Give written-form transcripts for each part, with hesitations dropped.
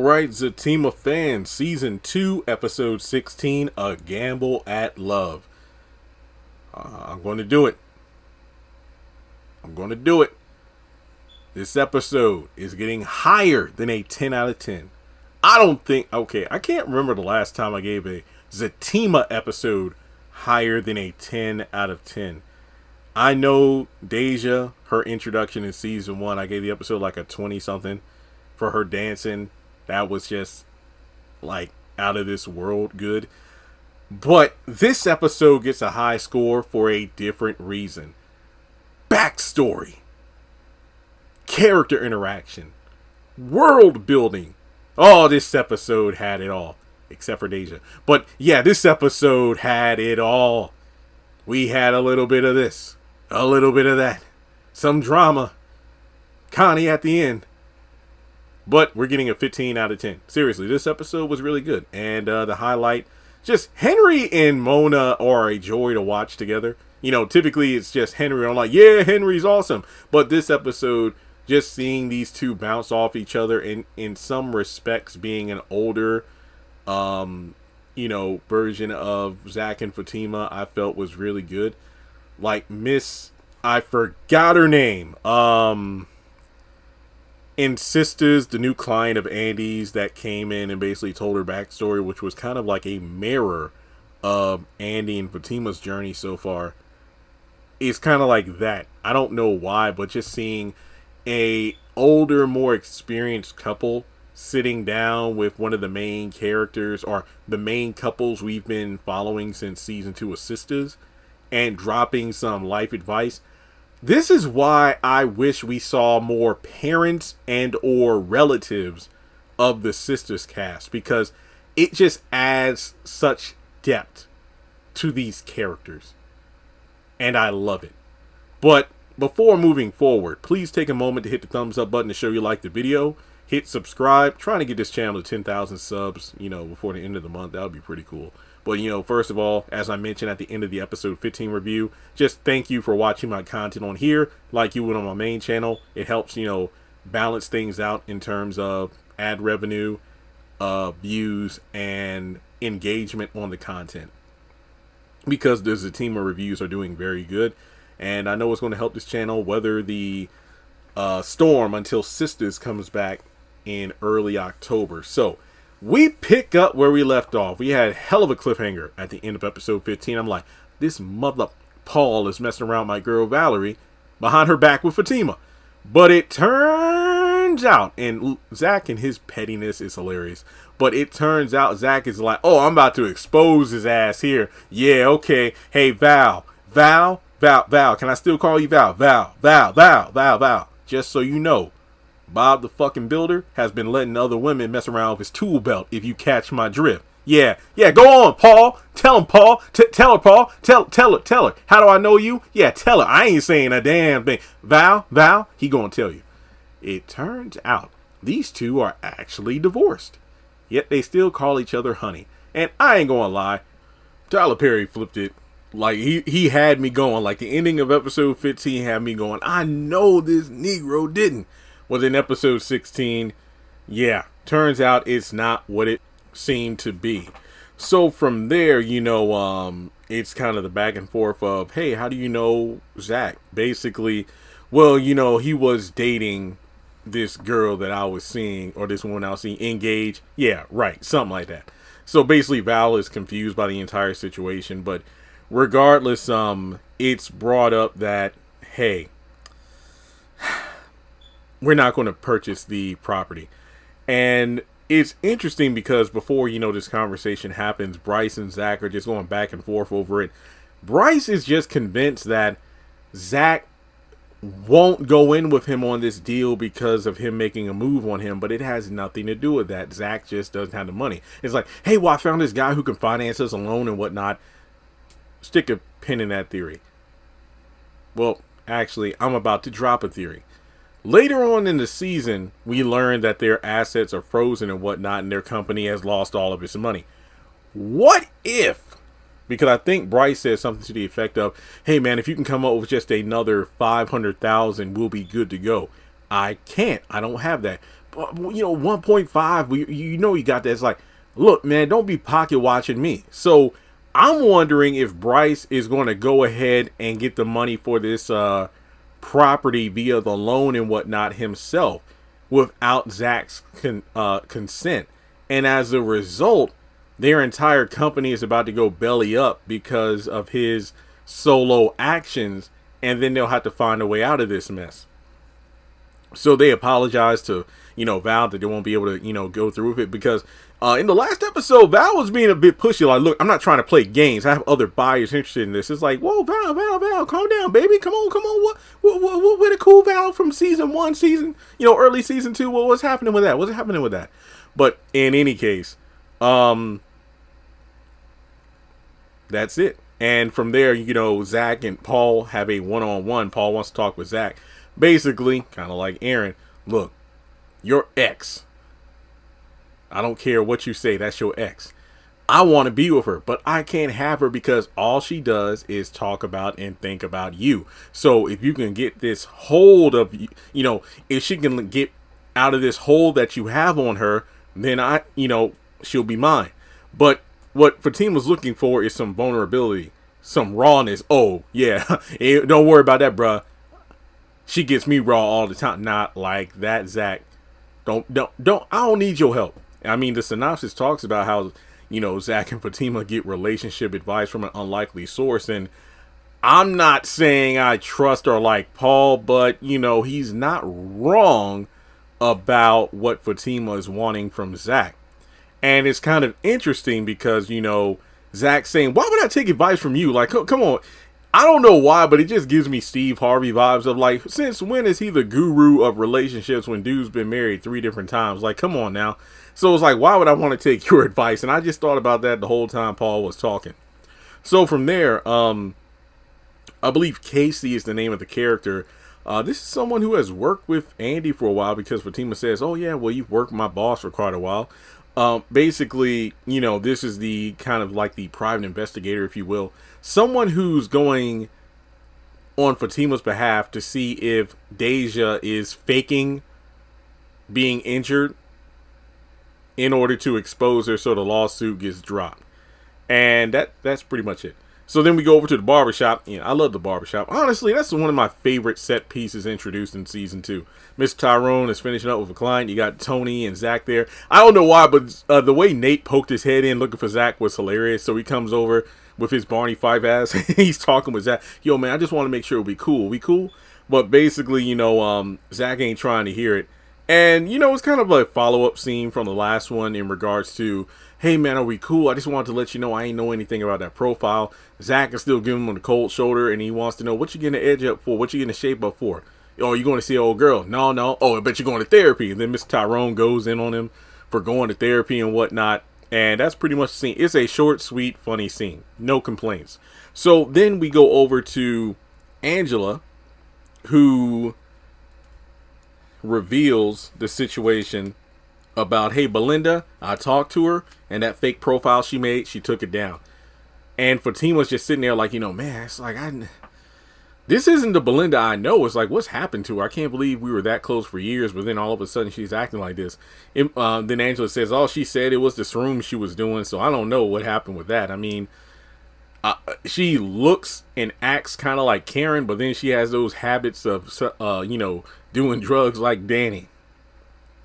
right, Zatima fans, Season 2, Episode 16, A Gamble at Love. I'm going to do it. This episode is getting higher than a 10 out of 10. I can't remember the last time I gave a Zatima episode higher than a 10 out of 10. I know Deja, her introduction in Season 1, I gave the episode like a 20-something for her dancing. That was just like out of this world good. But this episode gets a high score for a different reason. Backstory, character interaction, world building. Oh, this episode had it all. Except for Deja. But yeah, this episode had it all. We had a little bit of this, a little bit of that, some drama, Connie at the end. But we're getting a 15 out of 10. Seriously, this episode was really good. And the highlight, just Henry and Mona are a joy to watch together. You know, typically it's just Henry. I'm like, yeah, Henry's awesome. But this episode, just seeing these two bounce off each other and in some respects being an older, version of Zach and Fatima, I felt was really good. Like I forgot her name. In Sistas, the new client of Andy's that came in and basically told her backstory, which was kind of like a mirror of Andy and Fatima's journey so far. It's kind of like that. I don't know why, but just seeing a older, more experienced couple sitting down with one of the main characters or the main couples we've been following since Season 2 of Sistas and dropping some life advice. This is why I wish we saw more parents and or relatives of the Sistas cast, because it just adds such depth to these characters. And I love it. But before moving forward, please take a moment to hit the thumbs up button to show you like the video. Hit subscribe. Trying to get this channel to 10,000 subs, before the end of the month. That would be pretty cool. But, first of all, as I mentioned at the end of the episode 15 review, just thank you for watching my content on here like you would on my main channel. It helps, balance things out in terms of ad revenue, views, and engagement on the content. Because the Zatima reviews are doing very good. And I know it's going to help this channel weather the storm until Sistas comes back in early October. So we pick up where we left off. We had a hell of a cliffhanger at the end of episode 15. I'm like, this mother Paul is messing around my girl Valerie behind her back with Fatima. But it turns out, and Zach and his pettiness is hilarious, but it turns out Zach is like, oh, I'm about to expose his ass here. Yeah, okay. Hey, Val, can I still call you Val? Val. Just so you know, Bob the fucking builder has been letting other women mess around with his tool belt, if you catch my drift. Yeah, go on, Paul. Tell him, Paul. Tell her, Paul. Tell her. How do I know you? Yeah, tell her. I ain't saying a damn thing. Val, he gonna tell you. It turns out these two are actually divorced, yet they still call each other honey. And I ain't gonna lie, Tyler Perry flipped it. Like, he had me going. Like, the ending of episode 15 had me going, I know this Negro didn't. Well, in episode 16, yeah, turns out it's not what it seemed to be. So from there, it's kind of the back and forth of, hey, how do you know Zach? Basically, well, he was dating this girl that I was seeing, or this one I was seeing, engaged. Yeah, right, something like that. So basically, Val is confused by the entire situation, but regardless, it's brought up that, hey, we're not going to purchase the property. And it's interesting because before, this conversation happens, Bryce and Zach are just going back and forth over it. Bryce is just convinced that Zach won't go in with him on this deal because of him making a move on him, but it has nothing to do with that. Zach just doesn't have the money. It's like, hey, well, I found this guy who can finance us a loan and whatnot. Stick a pin in that theory. Well, actually, I'm about to drop a theory. Later on in the season, we learn that their assets are frozen and whatnot, and their company has lost all of its money. What if, because I think Bryce said something to the effect of, hey man, if you can come up with just another 500,000, we'll be good to go. I can't. I don't have that. 1.5. You got that. It's like, look, man, don't be pocket watching me. So I'm wondering if Bryce is going to go ahead and get the money for this property via the loan and whatnot himself without Zach's consent. And as a result, their entire company is about to go belly up because of his solo actions. And then they'll have to find a way out of this mess. So they apologize to, Val that they won't be able to, go through with it because in the last episode, Val was being a bit pushy. Like, look, I'm not trying to play games. I have other buyers interested in this. It's like, whoa, Val, calm down, baby. Come on. What the cool Val from season 1, early season 2? What's happening with that? What's happening with that? But in any case, that's it. And from there, Zach and Paul have a one-on-one. Paul wants to talk with Zach. Basically, kind of like Aaron, look, your ex. I don't care what you say. That's your ex. I want to be with her, but I can't have her because all she does is talk about and think about you. So if you can get this hold of, if she can get out of this hold that you have on her, then she'll be mine. But what Fatima's looking for is some vulnerability, some rawness. Oh, yeah. Don't worry about that, bruh. She gets me raw all the time. Not like that, Zach. Don't. I don't need your help. I mean, the synopsis talks about how, Zach and Fatima get relationship advice from an unlikely source. And I'm not saying I trust or like Paul, but, he's not wrong about what Fatima is wanting from Zach. And it's kind of interesting because, Zach saying, why would I take advice from you? Like, come on. I don't know why, but it just gives me Steve Harvey vibes of like, since when is he the guru of relationships when dude's been married 3 different times? Like, come on now. So it's like, why would I want to take your advice? And I just thought about that the whole time Paul was talking. So from there, I believe Casey is the name of the character. This is someone who has worked with Andy for a while because Fatima says, oh yeah, well, you've worked with my boss for quite a while. Basically, this is the kind of like the private investigator, if you will. Someone who's going on Fatima's behalf to see if Deja is faking being injured in order to expose her so the lawsuit gets dropped. And that's pretty much it. So then we go over to the barbershop. I love the barbershop. Honestly, that's one of my favorite set pieces introduced in season 2. Mr. Tyrone is finishing up with a client. You got Tony and Zach there. I don't know why, but the way Nate poked his head in looking for Zach was hilarious. So he comes over with his Barney Fife ass. He's talking with Zach. Yo, man, I just want to make sure we cool. We cool? But basically, Zach ain't trying to hear it. And, it's kind of a follow-up scene from the last one in regards to, hey, man, are we cool? I just wanted to let you know I ain't know anything about that profile. Zach is still giving him the cold shoulder, and he wants to know, what you getting the edge up for? What you getting the shape up for? Oh, you going to see an old girl? No. Oh, I bet you're going to therapy. And then Mr. Tyrone goes in on him for going to therapy and whatnot. And that's pretty much the scene. It's a short, sweet, funny scene. No complaints. So then we go over to Angela, who reveals the situation about, hey, Belinda, I talked to her, and that fake profile she made, she took it down. And Fatima's just sitting there like, man, it's like, this isn't the Belinda I know. It's like, what's happened to her? I can't believe we were that close for years, but then all of a sudden she's acting like this. Then Angela says, oh, she said it was this room she was doing, so I don't know what happened with that. I mean, she looks and acts kind of like Karen, but then she has those habits of, doing drugs like Danny.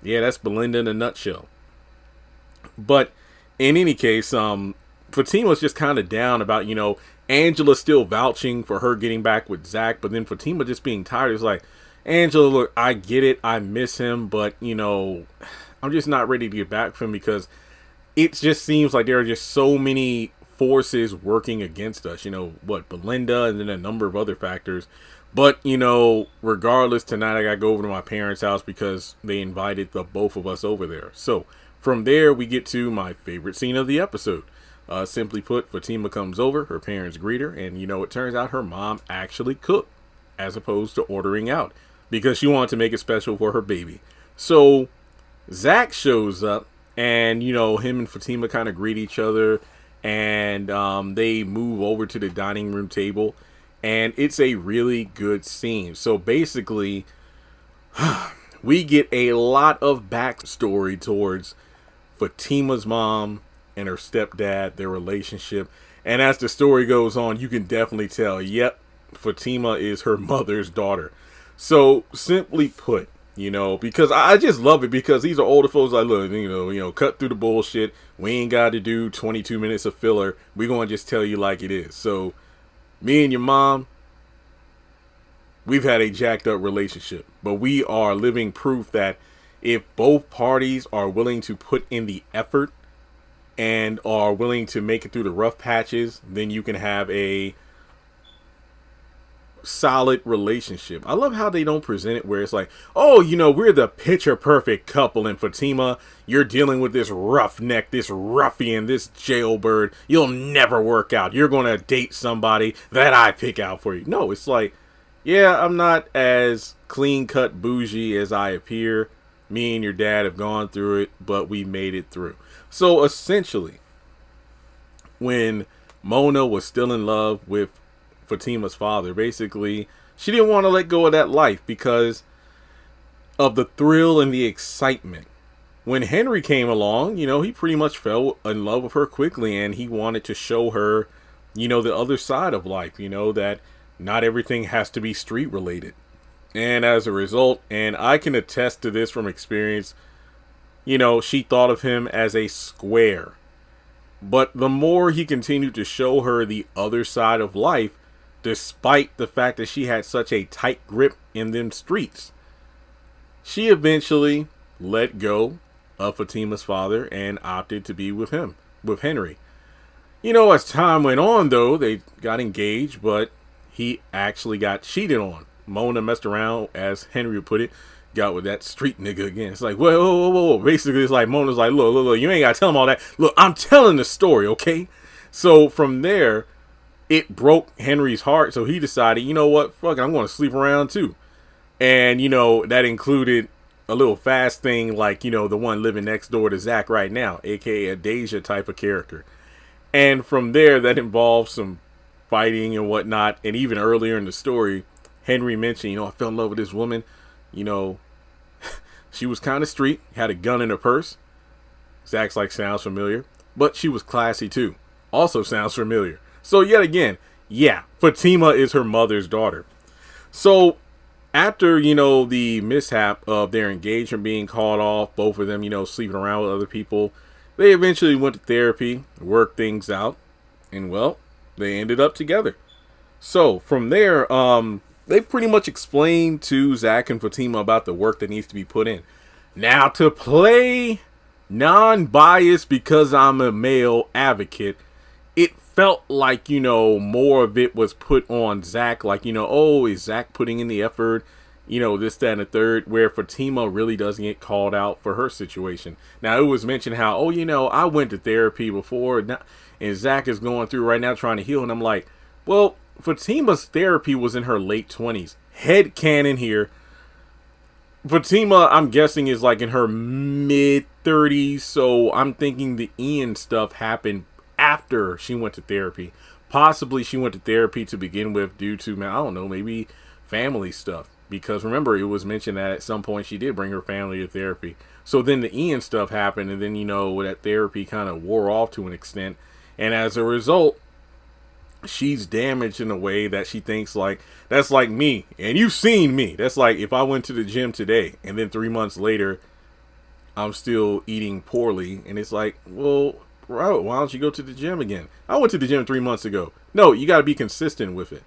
Yeah, that's Belinda in a nutshell. But in any case, Fatima's just kind of down about, Angela still vouching for her getting back with Zach, but then Fatima just being tired. It's like, Angela, look, I get it. I miss him, but, I'm just not ready to get back from him because it just seems like there are just so many forces working against us. Belinda and then a number of other factors. But, regardless, tonight I got to go over to my parents' house because they invited the both of us over there. So from there, we get to my favorite scene of the episode. Simply put, Fatima comes over, her parents greet her, and, it turns out her mom actually cooked as opposed to ordering out because she wanted to make it special for her baby. So Zach shows up and, him and Fatima kind of greet each other and they move over to the dining room table. And it's a really good scene. So basically, we get a lot of backstory towards Fatima's mom and her stepdad, their relationship. And as the story goes on, you can definitely tell, yep, Fatima is her mother's daughter. So simply put, because I just love it, because these are older folks like, look, cut through the bullshit. We ain't got to do 22 minutes of filler. We're going to just tell you like it is. So me and your mom, we've had a jacked up relationship, but we are living proof that if both parties are willing to put in the effort and are willing to make it through the rough patches, then you can have a solid relationship. I love how they don't present it where it's like, oh, we're the picture perfect couple, and Fatima, you're dealing with this roughneck, this ruffian, this jailbird. You'll never work out. You're going to date somebody that I pick out for you. No, it's like, yeah, I'm not as clean cut bougie as I appear. Me and your dad have gone through it, but we made it through. So essentially, when Mona was still in love with Fatima's father, basically, she didn't want to let go of that life because of the thrill and the excitement. When Henry came along, he pretty much fell in love with her quickly, and he wanted to show her, the other side of life, that not everything has to be street related. And as a result, and I can attest to this from experience, she thought of him as a square. But the more he continued to show her the other side of life, despite the fact that she had such a tight grip in them streets, she eventually let go of Fatima's father and opted to be with him, with Henry. As time went on, though, they got engaged, but he actually got cheated on. Mona messed around, as Henry would put it, got with that street nigga again. It's like, whoa. Basically, it's like Mona's like, look, you ain't got to tell him all that. Look, I'm telling the story, okay? So from there, it broke Henry's heart. So he decided, you know what? Fuck it, I'm going to sleep around too. And, that included a little fast thing like, the one living next door to Zach right now, aka a Deja type of character. And from there, that involved some fighting and whatnot. And even earlier in the story, Henry mentioned, I fell in love with this woman. She was kind of street, had a gun in her purse. Zach's like, sounds familiar. But she was classy too. Also sounds familiar. So yet again, yeah, Fatima is her mother's daughter. So after, the mishap of their engagement being called off, both of them, sleeping around with other people, they eventually went to therapy, worked things out, and well, they ended up together. So from there, they pretty much explained to Zach and Fatima about the work that needs to be put in. Now, to play non-biased because I'm a male advocate, it felt like, more of it was put on Zach. Like, oh, is Zach putting in the effort? This, that, and the third, where Fatima really doesn't get called out for her situation. Now, it was mentioned how, I went to therapy before, and Zach is going through right now trying to heal. And I'm like, well, Fatima's therapy was in her late 20s. Head canon here. Fatima, I'm guessing, is like in her mid 30s. So I'm thinking the Ian stuff happened after she went to therapy. Possibly she went to therapy to begin with due to, I don't know, maybe family stuff. Because remember, it was mentioned that at some point she did bring her family to therapy. So then the Ian stuff happened, and then, that therapy kind of wore off to an extent. And as a result, she's damaged in a way that she thinks like, that's like me. And you've seen me. That's like if I went to the gym today and then 3 months later, I'm still eating poorly. And it's like, well, bro, why don't you go to the gym again? I went to the gym 3 months ago. No, you got to be consistent with it.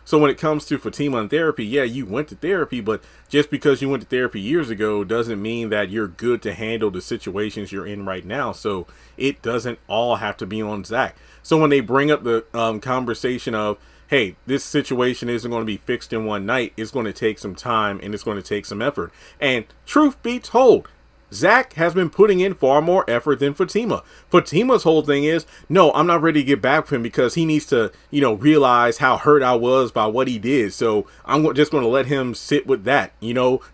So when it comes to Fatima and therapy, yeah, you went to therapy, but just because you went to therapy years ago doesn't mean that you're good to handle the situations you're in right now. So it doesn't all have to be on Zach. So when they bring up the conversation of, hey, this situation isn't going to be fixed in one night, it's going to take some time and it's going to take some effort. And truth be told, Zach has been putting in far more effort than Fatima. Fatima's whole thing is, no, I'm not ready to get back with him because he needs to, realize how hurt I was by what he did. So I'm just going to let him sit with that,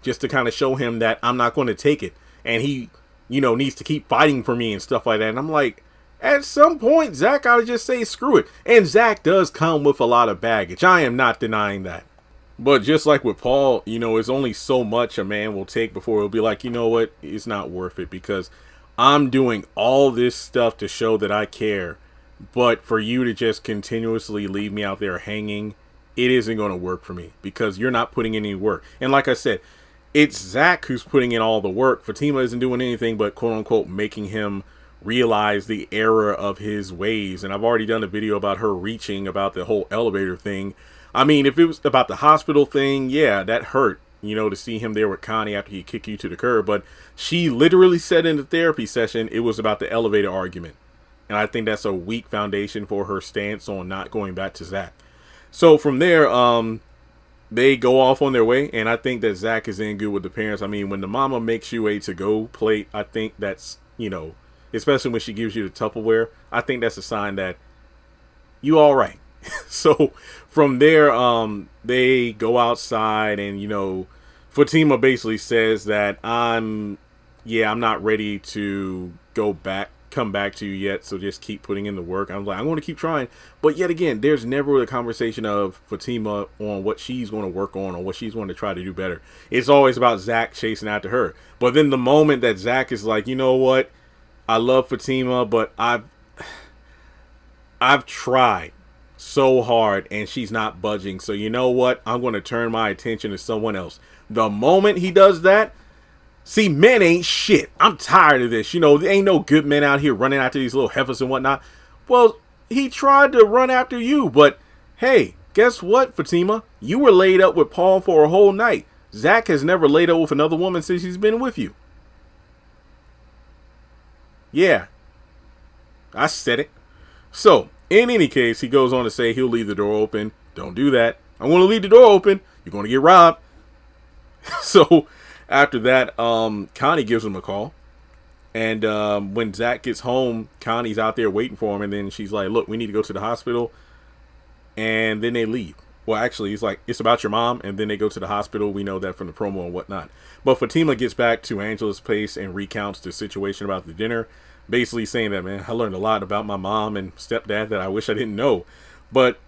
just to kind of show him that I'm not going to take it. And he, needs to keep fighting for me and stuff like that. And I'm like, at some point, Zach ought to just say, screw it. And Zach does come with a lot of baggage. I am not denying that. But just like with Paul, it's only so much a man will take before he'll be like, you know what, it's not worth it because I'm doing all this stuff to show that I care. But for you to just continuously leave me out there hanging, it isn't going to work for me because you're not putting in any work. And like I said, it's Zach who's putting in all the work. Fatima isn't doing anything but quote unquote making him realize the error of his ways. And I've already done a video about her reaching about the whole elevator thing. I mean, if it was about the hospital thing, yeah, that hurt, to see him there with Connie after he kicked you to the curb. But she literally said in the therapy session it was about the elevator argument. And I think that's a weak foundation for her stance on not going back to Zach. So from there, they go off on their way. And I think that Zach is in good with the parents. I mean, when the mama makes you a to-go plate, I think that's, especially when she gives you the Tupperware, I think that's a sign that you all right. So from there, they go outside and, Fatima basically says that I'm not ready to come back to you yet. So just keep putting in the work. I'm like, I'm going to keep trying. But yet again, there's never a conversation of Fatima on what she's going to work on or what she's going to try to do better. It's always about Zach chasing after her. But then the moment that Zach is like, you know what? I love Fatima, but I've tried so hard and she's not budging. So you know what? I'm going to turn my attention to someone else. The moment he does that, see, men ain't shit. I'm tired of this. There ain't no good men out here running after these little heifers and whatnot. Well, he tried to run after you, but hey, guess what, Fatima? You were laid up with Paul for a whole night. Zach has never laid up with another woman since he's been with you. Yeah, I said it. So, in any case, he goes on to say he'll leave the door open. Don't do that. I want to leave the door open. You're going to get robbed. So, after that, Connie gives him a call. And when Zach gets home, Connie's out there waiting for him. And then she's like, look, we need to go to the hospital. And then they leave. Well, actually, he's like, it's about your mom. And then they go to the hospital. We know that from the promo and whatnot. But Fatima gets back to Angela's place and recounts the situation about the dinner. Basically saying that, man, I learned a lot about my mom and stepdad that I wish I didn't know. But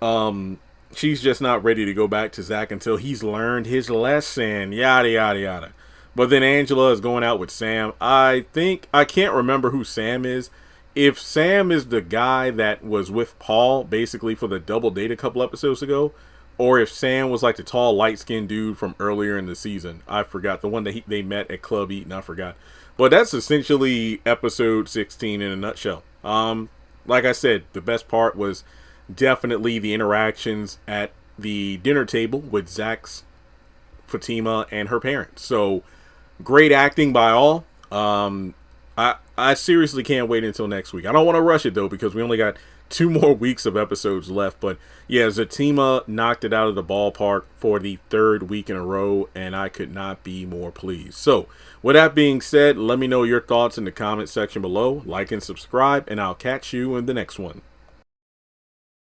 she's just not ready to go back to Zach until he's learned his lesson. Yada, yada, yada. But then Angela is going out with Sam. I can't remember who Sam is. If Sam is the guy that was with Paul basically for the double date a couple episodes ago, or if Sam was like the tall, light-skinned dude from earlier in the season. I forgot. The one that they met at Club Eatin', I forgot. But that's essentially episode 16 in a nutshell. Like I said, the best part was definitely the interactions at the dinner table with Zach's, Fatima, and her parents. So, great acting by all. I seriously can't wait until next week. I don't want to rush it, though, because we only got 2 more weeks of episodes left. But, yeah, Zatima knocked it out of the ballpark for the 3rd week in a row, and I could not be more pleased. So, with that being said, let me know your thoughts in the comment section below. Like and subscribe, and I'll catch you in the next one.